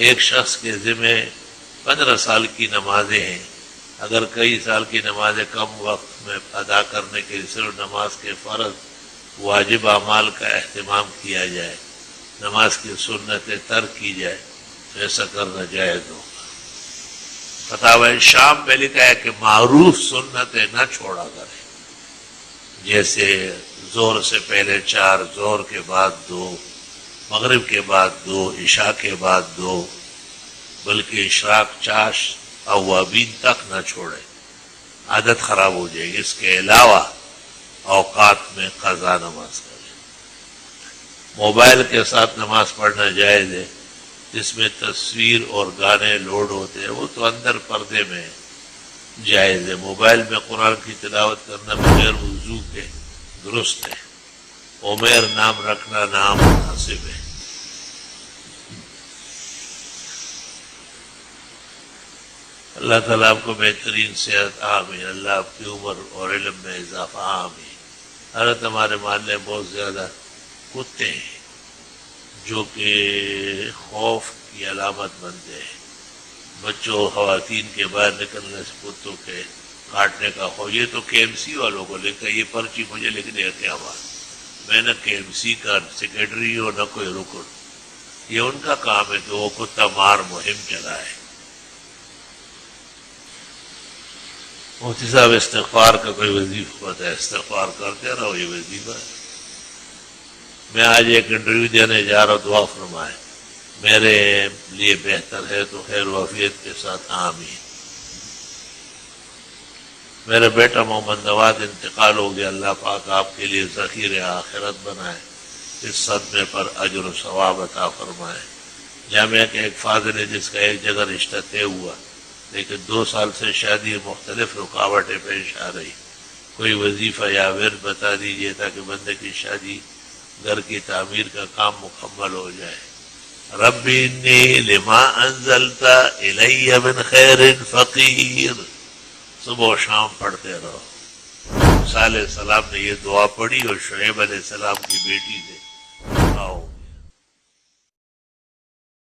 ایک شخص کے ذمہ 15 سال کی نمازیں ہیں، اگر کئی سال کی نمازیں کم وقت میں ادا کرنے کے لیے صرف نماز کے فرض واجب اعمال کا اہتمام کیا جائے، نماز کی سنتیں ترک کی جائے تو ایسا کرنا جائز ہوگا۔ فتاوی شام میں لکھا ہے کہ معروف سنتیں نہ چھوڑا کریں، جیسے زور سے پہلے 4، زور کے بعد 2، مغرب کے بعد 2، عشاء کے بعد 2، بلکہ اشراق چاش اوابین تک نہ چھوڑے، عادت خراب ہو جائے گی۔ اس کے علاوہ اوقات میں قضا نماز کرے۔ موبائل کے ساتھ نماز پڑھنا جائز ہے، جس میں تصویر اور گانے لوڈ ہوتے ہیں، وہ تو اندر پردے میں جائز ہے۔ موبائل میں قرآن کی تلاوت کرنا بغیر وضو کے درست ہے۔ عمیر نام رکھنا نام مناسب ہے۔ اللہ تعالیٰ آپ کو بہترین صحت، آمین۔ اللہ آپ کی عمر اور علم میں اضافہ، آمین۔ حضرت ہمارے محلے بہت زیادہ کتے ہیں جو کہ خوف کی علامت بنتے ہیں۔ بچوں خواتین کے باہر نکلنے سے کتوں کے کاٹنے کا خوف۔ یہ تو کے ایم سی والوں کو لکھا، یہ پرچی مجھے لکھنے ہے قیامت۔ میں نہ کے ایم سی کا سیکرٹری ہوں نہ کوئی رکن، یہ ان کا کام ہے کہ وہ کتا مار مہم چلائے۔ مفتی صاحب استغفار کا کوئی وظیفہ ہوتا ہے، استغفار کرتے رہو، یہ وظیفہ ہے۔ میں آج ایک انٹرویو دینے جا رہا ہوں، دعا فرمائے میرے لیے بہتر ہے تو خیر و عافیت کے ساتھ، آمین۔ میرا بیٹا محمد نواز انتقال ہو گیا، اللہ پاک آپ کے لیے ذخیرہ آخرت بنائے، اس صدمے پر اجر و ثواب عطا فرمائے۔ جامعہ کے ایک فاضل ہے جس کا ایک جگہ رشتہ طے ہوا، لیکن 2 سال سے شادی مختلف رکاوٹیں پیش آ رہی، کوئی وظیفہ یا ورد بتا دیجیے تاکہ بندے کی شادی گھر کی تعمیر کا کام مکمل ہو جائے۔ رب انی لما انزلت الی من خیر فقیر، صبح و شام پڑھتے رہو۔ موسیٰ علیہ السلام نے یہ دعا پڑھی اور شعیب علیہ السلام کی بیٹی سے آؤ